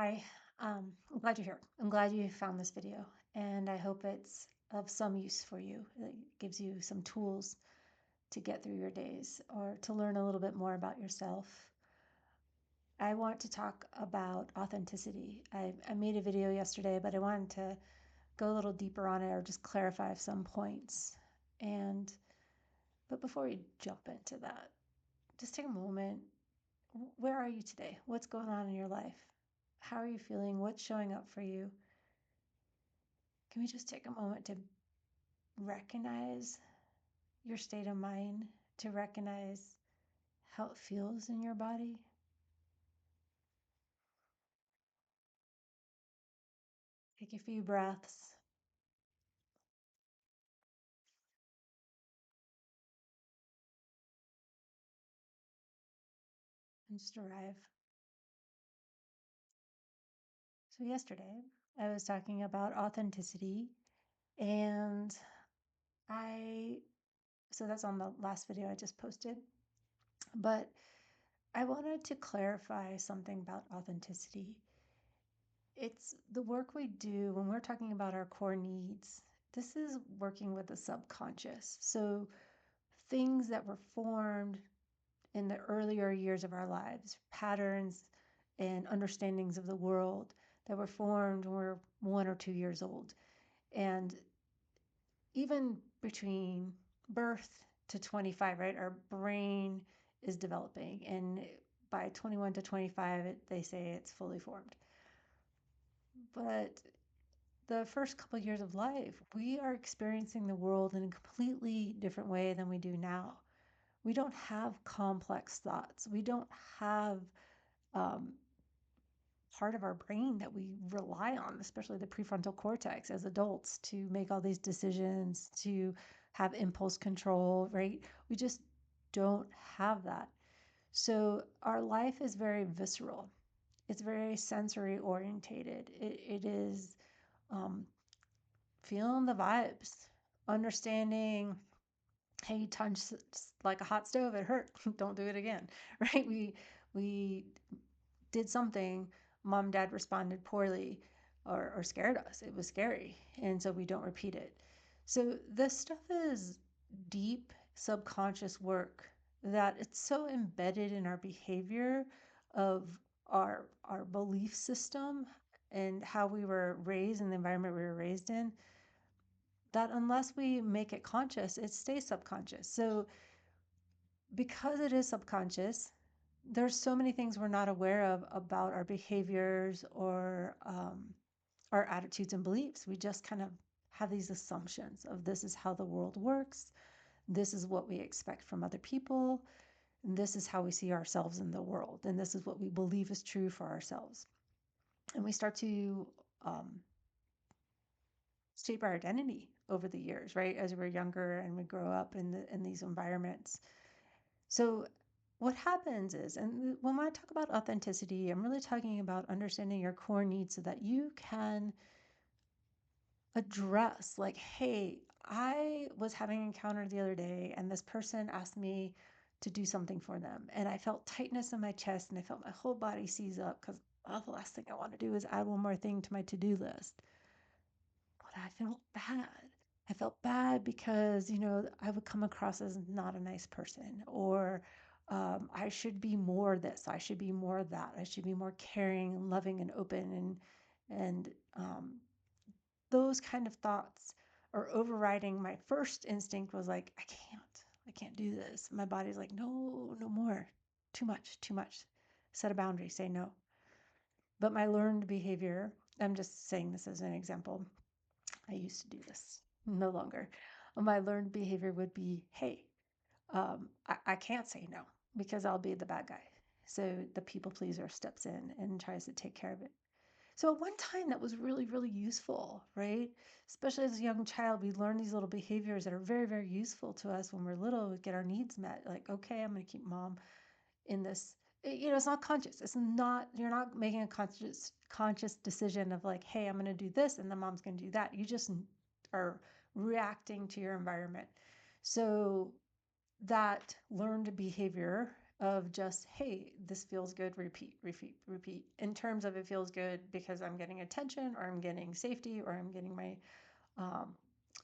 Hi, I'm glad you're here. I'm glad you found this video, and I hope it's of some use for you. It gives you some tools to get through your days or to learn a little bit more about yourself. I want to talk about authenticity. I made a video yesterday, but I wanted to go a little deeper on it or just clarify some points. And but before we jump into that, just take a moment. Where are you today? What's going on in your life? How are you feeling? What's showing up for you? Can we just take a moment to recognize your state of mind, to recognize how it feels in your body? Take a few breaths and just arrive. So, yesterday I was talking about authenticity, and I, so that's on the last video I just posted, but I wanted to clarify something about authenticity. It's the work we do when we're talking about our core needs. This is working with the subconscious. So, things that were formed in the earlier years of our lives, patterns and understandings of the world that were formed when we were 1 or 2 years old. And even between birth to 25, right, our brain is developing. And by 21 to 25, they say it's fully formed. But the first couple of years of life, we are experiencing the world in a completely different way than we do now. We don't have complex thoughts. We don't have um, part of our brain that we rely on, especially the prefrontal cortex as adults, to make all these decisions, to have impulse control, right? We just don't have that. So our life is very visceral. It's very sensory orientated. It is um, feeling the vibes, understanding, hey, you touched like a hot stove, it hurt. Don't do it again, right? We did something, mom and dad responded poorly or scared us. It was scary. And so we don't repeat it. So this stuff is deep subconscious work that it's so embedded in our behavior of our belief system and how we were raised and the environment we were raised in, that unless we make it conscious, it stays subconscious. So because it is subconscious, there's so many things we're not aware of about our behaviors or our attitudes and beliefs. We just kind of have these assumptions of this is how the world works, this is what we expect from other people, and this is how we see ourselves in the world, and this is what we believe is true for ourselves. And we start to um, shape our identity over the years, right? As we're younger and we grow up in these environments. So what happens is, and when I talk about authenticity, I'm really talking about understanding your core needs so that you can address, like, hey, I was having an encounter the other day and this person asked me to do something for them. And I felt tightness in my chest and I felt my whole body seize up because, oh, the last thing I want to do is add one more thing to my to-do list. But I felt bad. I felt bad because, I would come across as not a nice person, or I should be more this, I should be more that, I should be more caring and loving and open, and those kind of thoughts are overriding. My first instinct was like, I can't do this. My body's like, no, no more, too much, too much. Set a boundary, say no. But my learned behavior, I'm just saying this as an example, I used to do this, no longer. My learned behavior would be, hey, I can't say no because I'll be the bad guy. So the people pleaser steps in and tries to take care of it. So at one time that was really, really useful, right? Especially as a young child, we learn these little behaviors that are very, very useful to us when we're little, we get our needs met. Like, okay, I'm going to keep mom in this. It's not conscious. It's not, you're not making a conscious decision of like, hey, I'm going to do this and the mom's going to do that. You just are reacting to your environment. So that learned behavior of just, hey, this feels good, repeat, repeat, repeat. In terms of it feels good because I'm getting attention, or I'm getting safety, or I'm getting my um,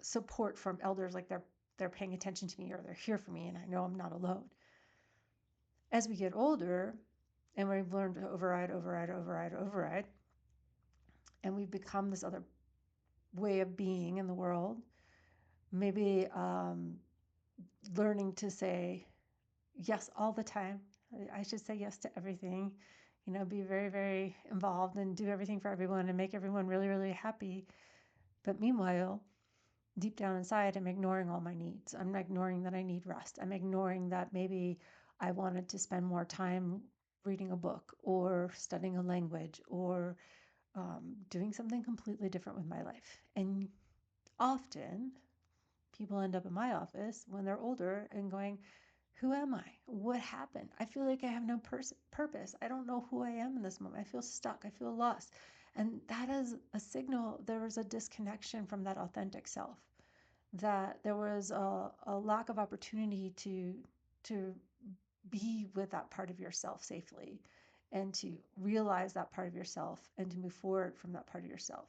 support from elders, like they're paying attention to me, or they're here for me, and I know I'm not alone. As we get older, and we've learned to override, override, override, override, and we've become this other way of being in the world, maybe learning to say yes all the time. I should say yes to everything, be very, very involved and do everything for everyone and make everyone really, really happy. But meanwhile, deep down inside, I'm ignoring all my needs. I'm ignoring that I need rest. I'm ignoring that maybe I wanted to spend more time reading a book or studying a language or doing something completely different with my life. And often people end up in my office when they're older and going, who am I? What happened? I feel like I have no purpose. I don't know who I am in this moment. I feel stuck. I feel lost. And that is a signal there was a disconnection from that authentic self, that there was a lack of opportunity to be with that part of yourself safely, and to realize that part of yourself, and to move forward from that part of yourself.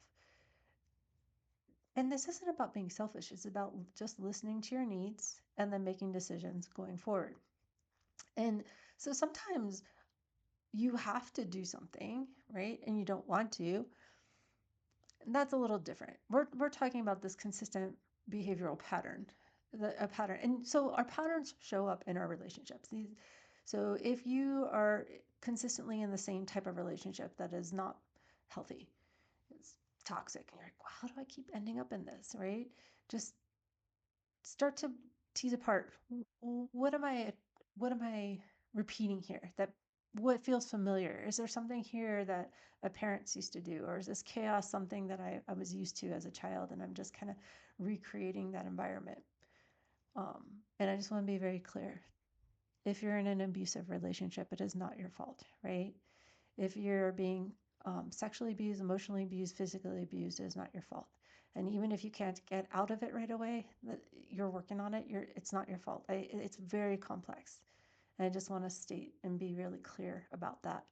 And this isn't about being selfish. It's about just listening to your needs and then making decisions going forward. And so sometimes you have to do something, right? And you don't want to. And that's a little different. We're talking about this consistent behavioral pattern, a pattern. And so our patterns show up in our relationships. So if you are consistently in the same type of relationship that is not healthy, it's toxic, and you're like, well, how do I keep ending up in this, right? Just start to tease apart, what am I repeating here, that what feels familiar. Is there something here that a parents used to do, or is this chaos something that I was used to as a child, and I'm just kind of recreating that environment? And I just want to be very clear, if you're in an abusive relationship, it is not your fault, right? If you're being sexually abused, emotionally abused, physically abused, it is not your fault. And even if you can't get out of it right away, you're working on it. It's not your fault. It's very complex. And I just want to state and be really clear about that.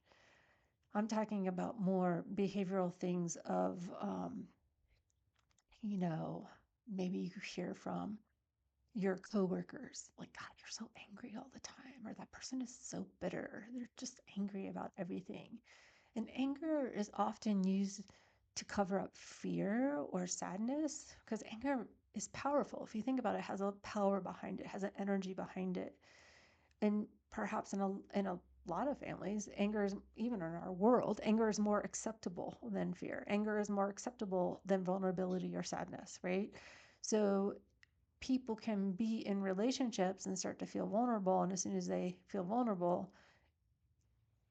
I'm talking about more behavioral things of, you know, maybe you hear from your coworkers, like, God, you're so angry all the time, or that person is so bitter. They're just angry about everything. And anger is often used to cover up fear or sadness, because anger is powerful. If you think about it, it has a power behind it, has an energy behind it. And perhaps in a lot of families, anger is, even in our world, anger is more acceptable than fear. Anger is more acceptable than vulnerability or sadness, right? So people can be in relationships and start to feel vulnerable, and as soon as they feel vulnerable,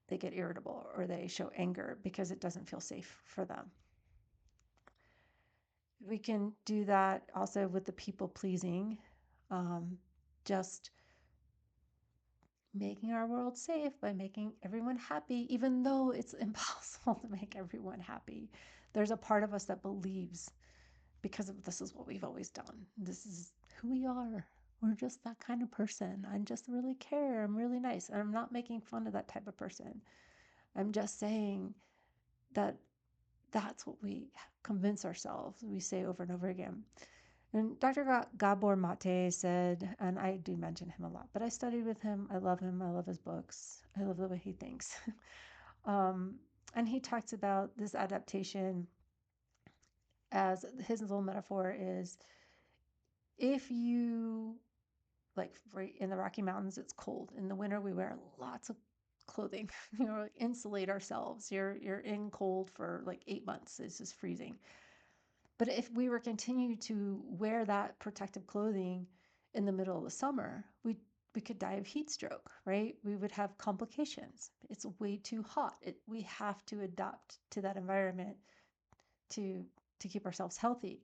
they get irritable or they show anger because it doesn't feel safe for them. We can do that also with the people pleasing, just making our world safe by making everyone happy, even though it's impossible to make everyone happy. There's a part of us that believes, because of this is what we've always done. This is who we are. We're just that kind of person. I just really care. I'm really nice. And I'm not making fun of that type of person. I'm just saying that that's what we convince ourselves. We say over and over again. And Dr. Gabor Mate said, and I do mention him a lot, but I studied with him. I love him. I love his books. I love the way he thinks. um, and he talks about this adaptation as his little metaphor is, if you, like, right in the Rocky Mountains, it's cold. In the winter, we wear lots of clothing, like insulate ourselves. You're in cold for like 8 months. It's just freezing. But if we were continue to wear that protective clothing in the middle of the summer, we could die of heat stroke, right? We would have complications. It's way too hot. We have to adapt to that environment to keep ourselves healthy.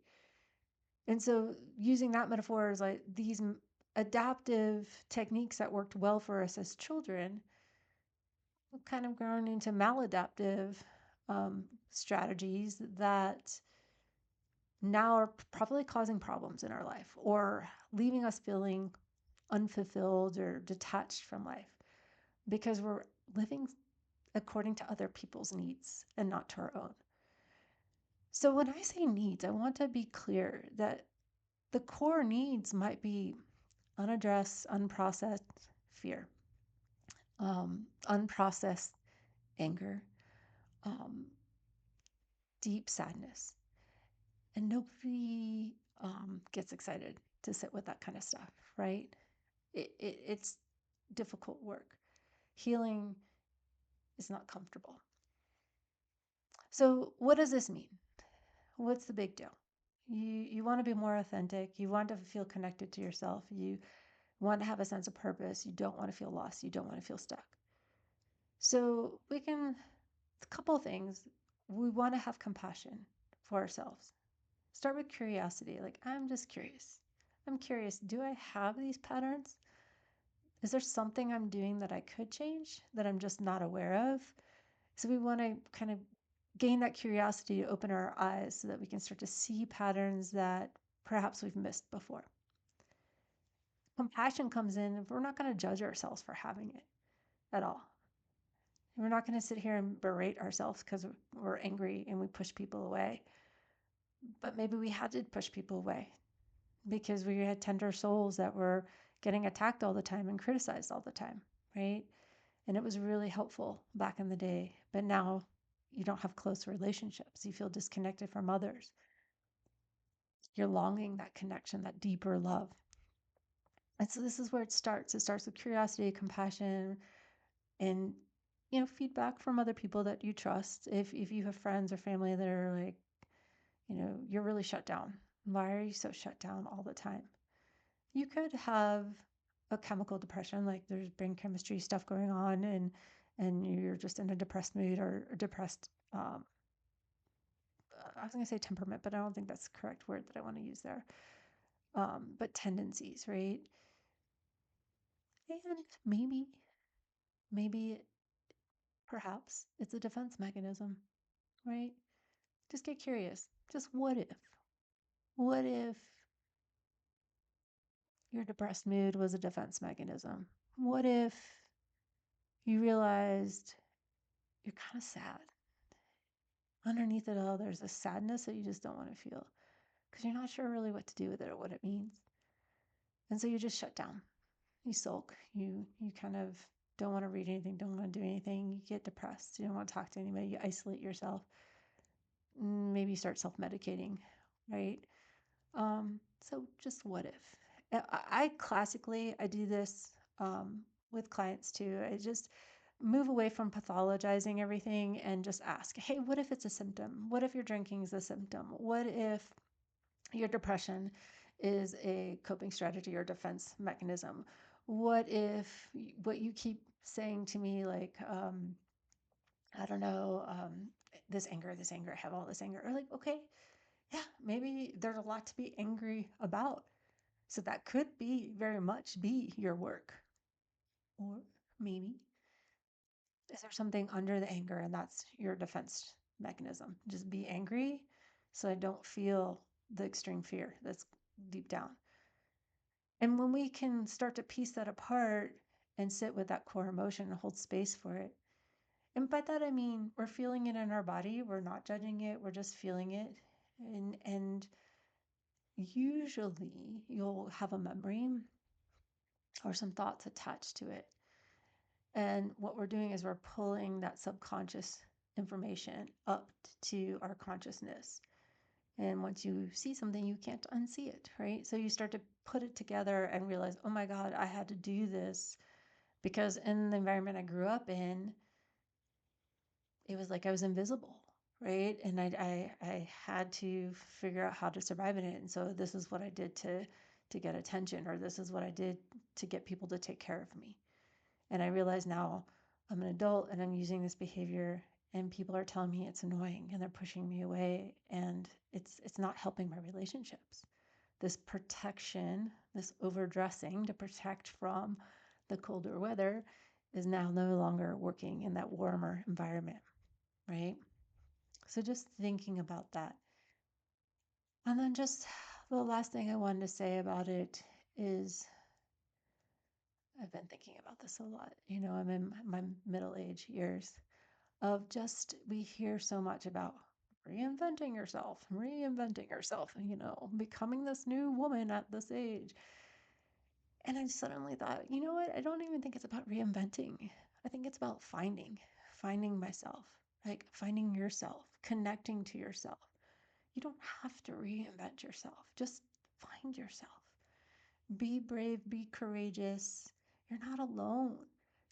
And so using that metaphor is like these adaptive techniques that worked well for us as children have kind of grown into maladaptive strategies that now are probably causing problems in our life or leaving us feeling unfulfilled or detached from life. because we're living according to other people's needs and not to our own. So when I say needs, I want to be clear that the core needs might be unaddressed, unprocessed fear, unprocessed anger, um, deep sadness. And nobody gets excited to sit with that kind of stuff, right? It's difficult work. Healing is not comfortable. So, what does this mean? What's the big deal? You want to be more authentic. You want to feel connected to yourself. You want to have a sense of purpose. You don't want to feel lost. You don't want to feel stuck. So, we can, a couple of things. We want to have compassion for ourselves. Start with curiosity. Like, I'm just curious. I'm curious. Do I have these patterns? Is there something I'm doing that I could change that I'm just not aware of? So we want to kind of gain that curiosity to open our eyes so that we can start to see patterns that perhaps we've missed before. Compassion comes in if we're not going to judge ourselves for having it at all. And we're not going to sit here and berate ourselves because we're angry and we push people away. But maybe we had to push people away because we had tender souls that were getting attacked all the time and criticized all the time, right? And it was really helpful back in the day. But now you don't have close relationships. You feel disconnected from others. You're longing that connection, that deeper love. And so this is where it starts. It starts with curiosity, compassion, and feedback from other people that you trust. If you have friends or family that are like, you're really shut down. Why are you so shut down all the time? You could have a chemical depression, like there's brain chemistry stuff going on, and you're just in a depressed mood or depressed. I was going to say temperament, but I don't think that's the correct word that I want to use there. But tendencies, right? And maybe, perhaps it's a defense mechanism, right? Just get curious. Just what if? What if your depressed mood was a defense mechanism? What if you realized you're kind of sad? Underneath it all, there's a sadness that you just don't want to feel because you're not sure really what to do with it or what it means. And so you just shut down. You sulk. You kind of don't want to read anything, don't want to do anything. You get depressed. You don't want to talk to anybody. You isolate yourself. Maybe you start self-medicating, right? So just what if? I classically, I do this with clients too. I just move away from pathologizing everything and just ask, hey, what if it's a symptom? What if your drinking is a symptom? What if your depression is a coping strategy or defense mechanism? What if what you keep saying to me, like, I don't know, this anger, I have all this anger, or like, okay, yeah, maybe there's a lot to be angry about. So that could be very much be your work. Or maybe is there something under the anger and that's your defense mechanism? Just be angry so I don't feel the extreme fear that's deep down. And when we can start to piece that apart and sit with that core emotion and hold space for it. And by that I mean we're feeling it in our body, we're not judging it, we're just feeling it. And usually you'll have a memory or some thoughts attached to it. And what we're doing is we're pulling that subconscious information up to our consciousness. And once you see something, you can't unsee it, right? So you start to put it together and realize, oh my God, I had to do this because in the environment I grew up in, it was like I was invisible, right? And I had to figure out how to survive in it. And so this is what I did to get attention, or this is what I did to get people to take care of me. And I realize now I'm an adult and I'm using this behavior and people are telling me it's annoying and they're pushing me away and it's not helping my relationships. This protection, this overdressing to protect from the colder weather is now no longer working in that warmer environment, right? So just thinking about that. And then just the last thing I wanted to say about it is I've been thinking about this a lot. I'm in my middle age years of just, we hear so much about reinventing yourself, becoming this new woman at this age. And I suddenly thought, you know what? I don't even think it's about reinventing. I think it's about finding myself, like finding yourself, connecting to yourself. You don't have to reinvent yourself. Just find yourself. Be brave, be courageous. You're not alone.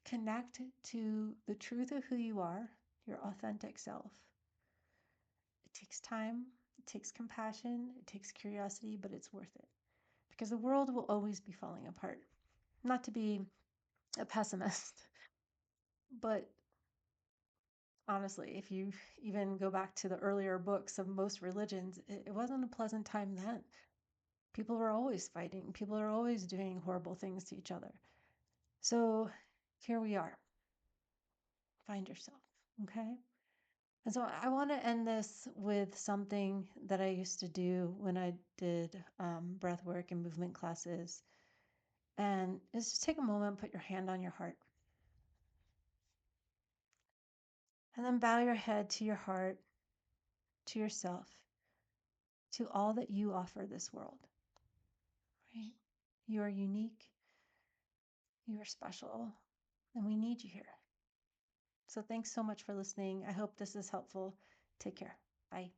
Connect to the truth of who you are, your authentic self. It takes time, it takes compassion, it takes curiosity, but it's worth it because the world will always be falling apart. Not to be a pessimist, but honestly, if you even go back to the earlier books of most religions, it wasn't a pleasant time then. People were always fighting, people are always doing horrible things to each other. So here we are. Find yourself, okay? And so I want to end this with something that I used to do when I did breath work and movement classes. And it's just take a moment, put your hand on your heart, and then bow your head to your heart, to yourself, to all that you offer this world, right? You are unique, you are special, and we need you here. So thanks so much for listening. I hope this is helpful. Take care. Bye.